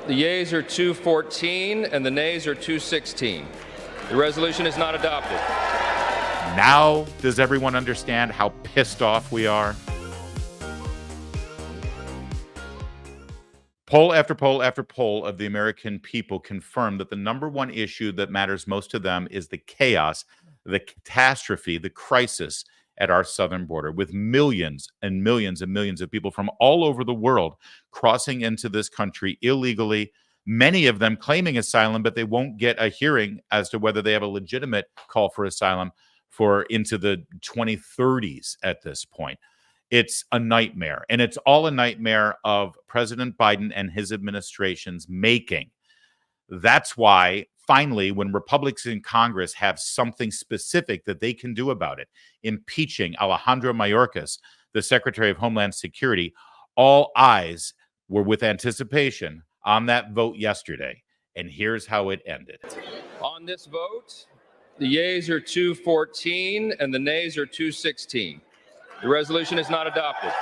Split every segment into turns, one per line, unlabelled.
The yeas are 214 and the nays are 216. The resolution is not adopted.
Now, does everyone understand how pissed off we are? Poll after poll after poll of the American people confirm that the number one issue that matters most to them is the chaos, the catastrophe, the crisis at our southern border, with millions and millions and millions of people from all over the world crossing into this country illegally, many of them claiming asylum, but they won't get a hearing as to whether they have a legitimate call for asylum for into the 2030s at this point. It's a nightmare, and it's all a nightmare of President Biden and his administration's making. That's why, finally, when Republicans in Congress have something specific that they can do about it, impeaching Alejandro Mayorkas, the Secretary of Homeland Security, all eyes were with anticipation on that vote yesterday. And here's how it ended.
On this vote, the yeas are 214 and the nays are 216. The resolution is not adopted.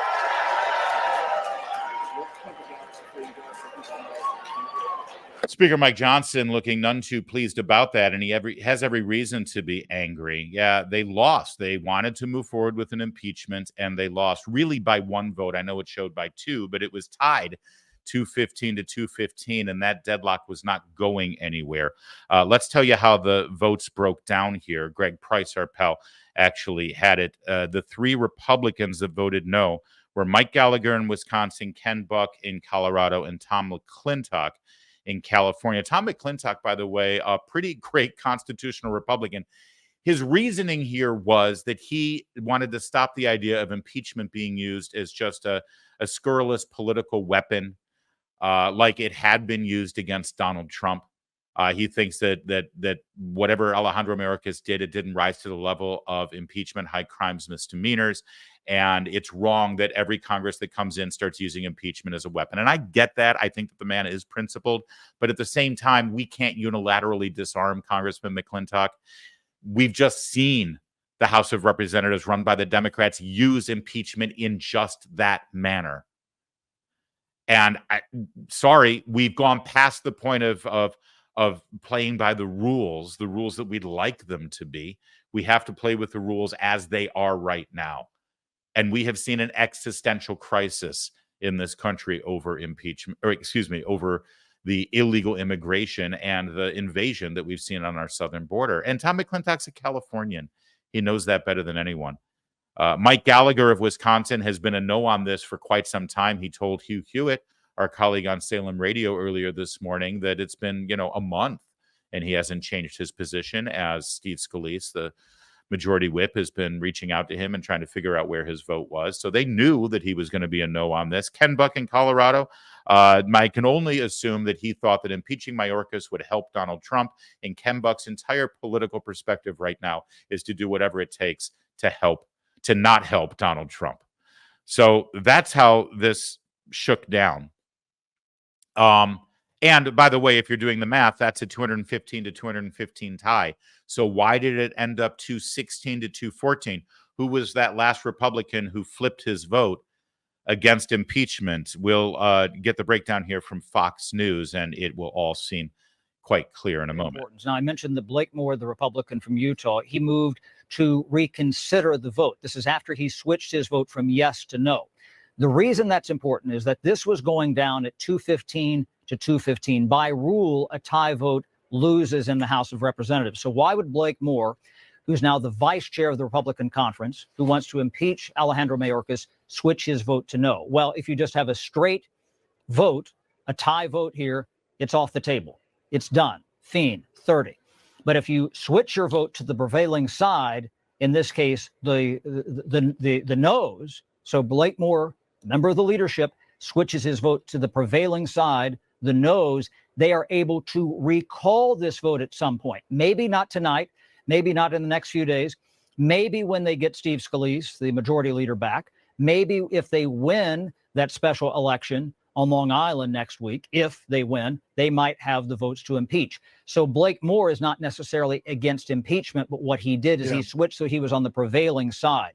Speaker Mike Johnson looking none too pleased about that, and he has every reason to be angry. Yeah, they lost. They wanted to move forward with an impeachment, and they lost really by one vote. I know it showed by two, but it was tied 215 to 215, and that deadlock was not going anywhere. Let's tell you how the votes broke down here. Greg Price, our pal, actually had it. The three Republicans that voted no were Mike Gallagher in Wisconsin, Ken Buck in Colorado, and Tom McClintock in California. Tom McClintock, by the way, a pretty great constitutional Republican. His reasoning here was that he wanted to stop the idea of impeachment being used as just a scurrilous political weapon, like it had been used against Donald Trump. He thinks that whatever Alejandro Mayorkas did, it didn't rise to the level of impeachment, high crimes, misdemeanors. And it's wrong that every Congress that comes in starts using impeachment as a weapon. And I get that. I think that the man is principled. But at the same time, we can't unilaterally disarm Congressman McClintock. We've just seen the House of Representatives run by the Democrats use impeachment in just that manner. And sorry, we've gone past the point of playing by the rules that we'd like them to be. We have to play with the rules as they are right now. And we have seen an existential crisis in this country over impeachment, over the illegal immigration and the invasion that we've seen on our southern border. And Tom McClintock's a Californian. He knows that better than anyone. Mike Gallagher of Wisconsin has been a no on this for quite some time. He told Hugh Hewitt, our colleague on Salem Radio earlier this morning, that it's been, a month and he hasn't changed his position, as Steve Scalise, the majority whip, has been reaching out to him and trying to figure out where his vote was. So they knew that he was going to be a no on this. Ken Buck in Colorado, I can only assume that he thought that impeaching Mayorkas would help Donald Trump. And Ken Buck's entire political perspective right now is to do whatever it takes to not help Donald Trump. So that's how this shook down. And by the way, if you're doing the math, that's a 215 to 215 tie. So why did it end up 216 to 214? Who was that last Republican who flipped his vote against impeachment? We'll get the breakdown here from Fox News, and it will all seem quite clear in a moment.
Now, I mentioned that Blake Moore, the Republican from Utah, he moved to reconsider the vote. This is after he switched his vote from yes to no. The reason that's important is that this was going down at 215 to 215. By rule, a tie vote loses in the House of Representatives. So why would Blake Moore, who's now the vice chair of the Republican conference, who wants to impeach Alejandro Mayorkas, switch his vote to no? Well, if you just have a straight vote, a tie vote here, it's off the table. It's done. Fiend, 30. But if you switch your vote to the prevailing side, in this case, the noes, so Blake Moore, member of the leadership, switches his vote to the prevailing side, the noes, they are able to recall this vote at some point. Maybe not tonight, maybe not in the next few days, maybe when they get Steve Scalise, the majority leader, back, maybe if they win that special election on Long Island next week, if they win, they might have the votes to impeach. So Blake Moore is not necessarily against impeachment, but what he did is he switched so he was on the prevailing side.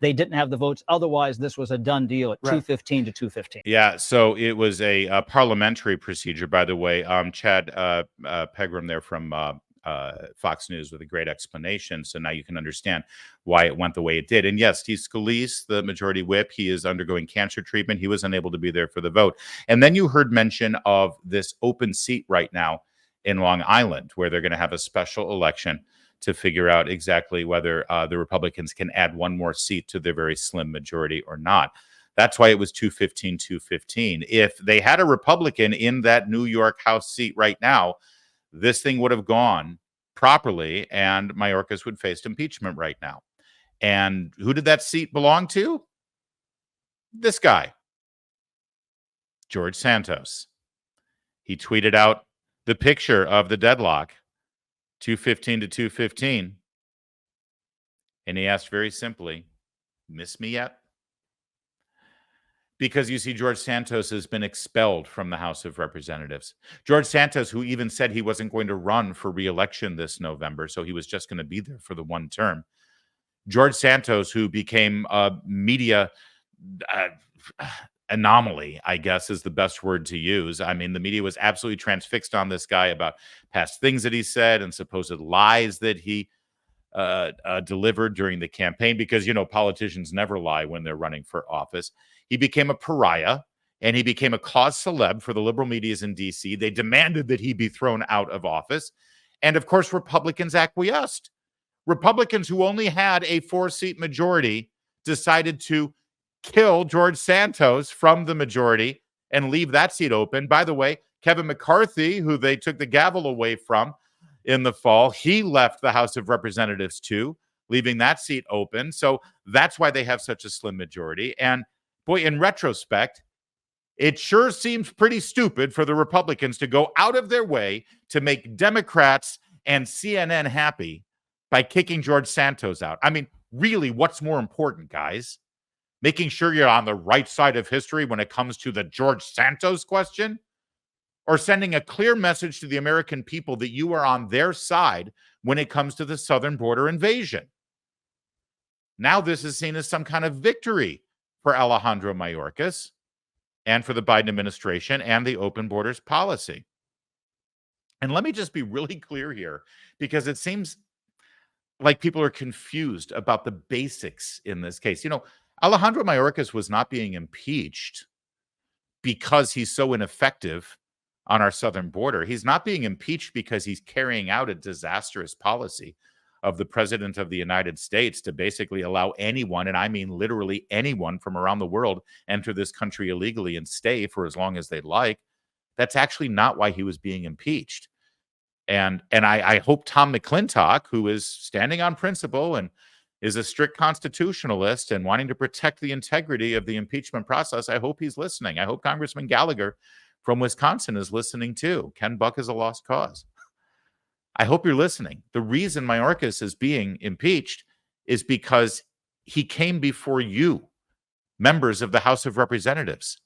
they didn't have the votes. Otherwise, this was a done deal at
Right.
215 to 215.
Yeah, so it was a parliamentary procedure, by the way. Chad Pegram there from Fox News with a great explanation. So now you can understand why it went the way it did. And yes, Steve Scalise, the majority whip, he is undergoing cancer treatment. He was unable to be there for the vote. And then you heard mention of this open seat right now in Long Island, where they're going to have a special election to figure out exactly whether the Republicans can add one more seat to their very slim majority or not. That's why it was 215, 215. If they had a Republican in that New York House seat right now, this thing would have gone properly and Mayorkas would face impeachment right now. And who did that seat belong to? This guy, George Santos. He tweeted out the picture of the deadlock, 215 to 215. And he asked very simply, miss me yet? Because you see, George Santos has been expelled from the House of Representatives. George Santos, who even said he wasn't going to run for re-election this November, so he was just going to be there for the one term. George Santos, who became a media anomaly, I guess is the best word to use. I mean, the media was absolutely transfixed on this guy about past things that he said and supposed lies that he delivered during the campaign, because, you know, politicians never lie when they're running for office. He became a pariah and he became a cause celeb for the liberal medias in D.C. They demanded that he be thrown out of office. And of course, Republicans acquiesced. Republicans who only had a 4-seat majority decided to kill George Santos from the majority and leave that seat open. By the way, Kevin McCarthy, who they took the gavel away from in the fall, he left the House of Representatives too, leaving that seat open. So that's why they have such a slim majority. And boy, in retrospect, it sure seems pretty stupid for the Republicans to go out of their way to make Democrats and CNN happy by kicking George Santos out. I mean, really, what's more important, guys? Making sure you're on the right side of history when it comes to the George Santos question? Or sending a clear message to the American people that you are on their side when it comes to the southern border invasion? Now this is seen as some kind of victory for Alejandro Mayorkas and for the Biden administration and the open borders policy. And let me just be really clear here, because it seems like people are confused about the basics in this case. You know, Alejandro Mayorkas was not being impeached because he's so ineffective on our southern border. He's not being impeached because he's carrying out a disastrous policy of the president of the United States to basically allow anyone, and I mean literally anyone from around the world, enter this country illegally and stay for as long as they'd like. That's actually not why he was being impeached. And I hope Tom McClintock, who is standing on principle and is a strict constitutionalist and wanting to protect the integrity of the impeachment process, I hope he's listening. I hope Congressman Gallagher from Wisconsin is listening too. Ken Buck is a lost cause. I hope you're listening. The reason Mayorkas is being impeached is because he came before you, members of the House of Representatives,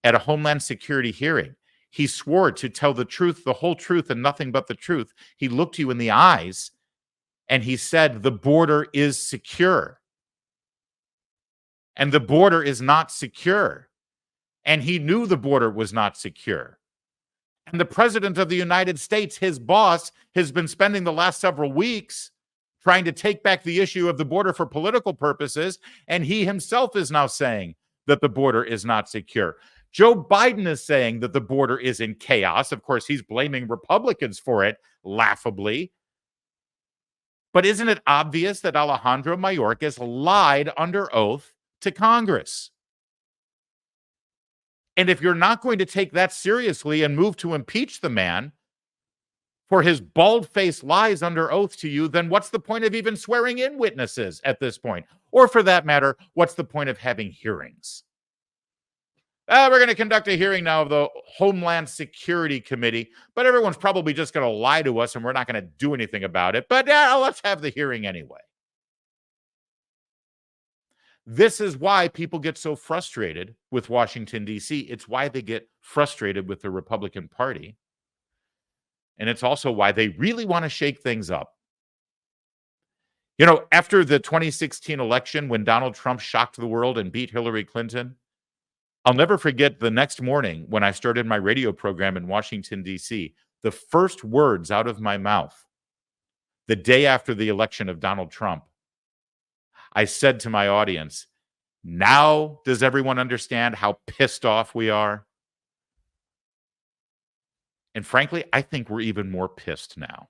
at a Homeland Security hearing. He swore to tell the truth, the whole truth, and nothing but the truth. He looked you in the eyes and he said, the border is secure. And the border is not secure. And he knew the border was not secure. And the president of the United States, his boss, has been spending the last several weeks trying to take back the issue of the border for political purposes. And he himself is now saying that the border is not secure. Joe Biden is saying that the border is in chaos. Of course, he's blaming Republicans for it, laughably. But isn't it obvious that Alejandro Mayorkas lied under oath to Congress? And if you're not going to take that seriously and move to impeach the man for his bald-faced lies under oath to you, then what's the point of even swearing in witnesses at this point? Or for that matter, what's the point of having hearings? We're going to conduct a hearing now of the Homeland Security Committee, but everyone's probably just going to lie to us and we're not going to do anything about it. But let's have the hearing anyway. This is why people get so frustrated with Washington, D.C. It's why they get frustrated with the Republican Party. And it's also why they really want to shake things up. You know, after the 2016 election, when Donald Trump shocked the world and beat Hillary Clinton, I'll never forget the next morning when I started my radio program in Washington, D.C., the first words out of my mouth the day after the election of Donald Trump, I said to my audience, now does everyone understand how pissed off we are? And frankly, I think we're even more pissed now.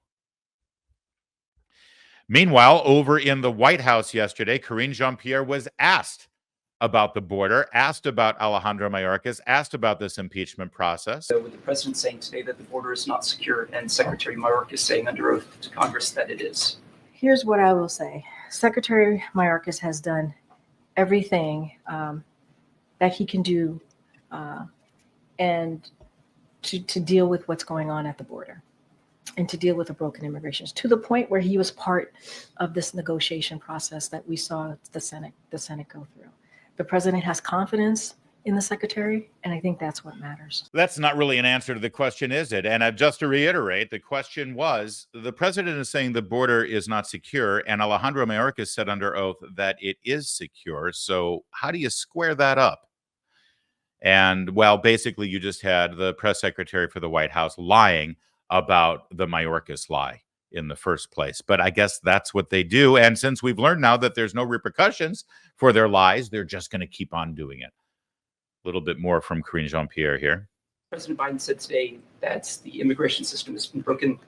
Meanwhile, over in the White House yesterday, Karine Jean-Pierre was asked about the border, asked about Alejandro Mayorkas, asked about this impeachment process.
So with the president saying today that the border is not secure and Secretary Mayorkas saying under oath to Congress that it is.
Here's what I will say. Secretary Mayorkas has done everything that he can do and to deal with what's going on at the border and to deal with the broken immigration, to the point where he was part of this negotiation process that we saw the Senate go through. The president has confidence in the secretary, and I think that's what matters.
That's not really an answer to the question, is it? And just to reiterate, the question was, the president is saying the border is not secure, and Alejandro Mayorkas said under oath that it is secure. So how do you square that up? And, well, basically, you just had the press secretary for the White House lying about the Mayorkas lie in the first place. But I guess that's what they do. And since we've learned now that there's no repercussions for their lies, they're just going to keep on doing it. A little bit more from Karine Jean-Pierre here.
President Biden said today that the immigration system has been broken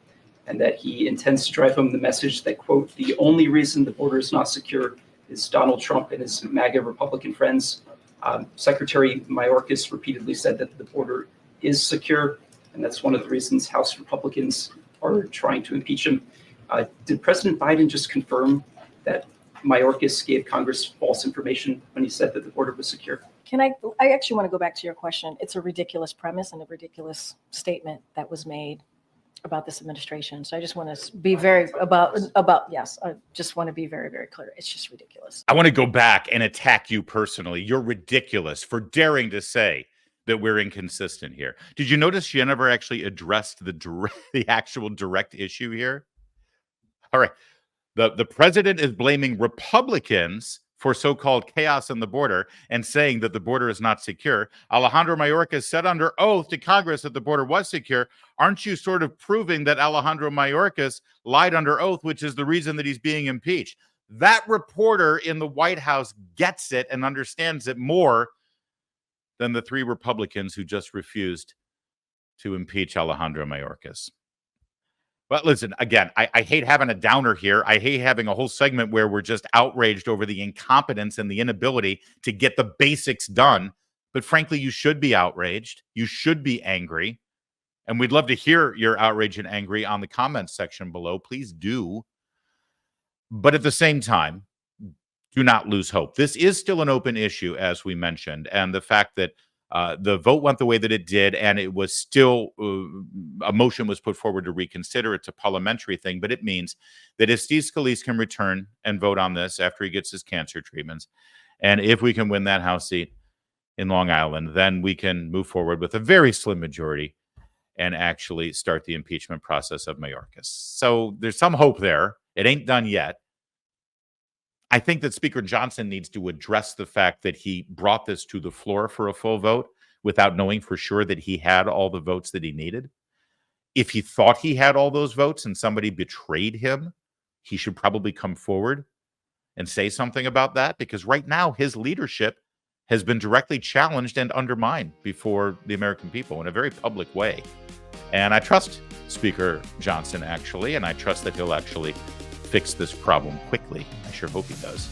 and that he intends to drive home the message that, quote, the only reason the border is not secure is Donald Trump and his MAGA Republican friends. Secretary Mayorkas repeatedly said that the border is secure, and that's one of the reasons House Republicans are trying to impeach him. Did President Biden just confirm that Mayorkas gave Congress false information when he said that the border was secure?
I actually want to go back to your question. It's a ridiculous premise and a ridiculous statement that was made about this administration. So I just want to be very yes, I just want to be very, very clear. It's just ridiculous.
I want to go back and attack you personally. You're ridiculous for daring to say that we're inconsistent here. Did you notice she never actually addressed the actual direct issue here? All right. The president is blaming Republicans for so-called chaos on the border and saying that the border is not secure. Alejandro Mayorkas said under oath to Congress that the border was secure. Aren't you sort of proving that Alejandro Mayorkas lied under oath, which is the reason that he's being impeached? That reporter in the White House gets it and understands it more than the three Republicans who just refused to impeach Alejandro Mayorkas. But listen, again, I hate having a downer here. I hate having a whole segment where we're just outraged over the incompetence and the inability to get the basics done. But frankly, you should be outraged. You should be angry. And we'd love to hear your outrage and angry on the comments section below. Please do. But at the same time, do not lose hope. This is still an open issue, as we mentioned. And the fact that the vote went the way that it did, and it was still a motion was put forward to reconsider. It's a parliamentary thing, but it means that if Steve Scalise can return and vote on this after he gets his cancer treatments, and if we can win that House seat in Long Island, then we can move forward with a very slim majority and actually start the impeachment process of Mayorkas. So there's some hope there. It ain't done yet. I think that Speaker Johnson needs to address the fact that he brought this to the floor for a full vote without knowing for sure that he had all the votes that he needed. If he thought he had all those votes and somebody betrayed him, he should probably come forward and say something about that, because right now his leadership has been directly challenged and undermined before the American people in a very public way. And I trust Speaker Johnson, actually, and I trust that he'll actually fix this problem quickly. I sure hope he does.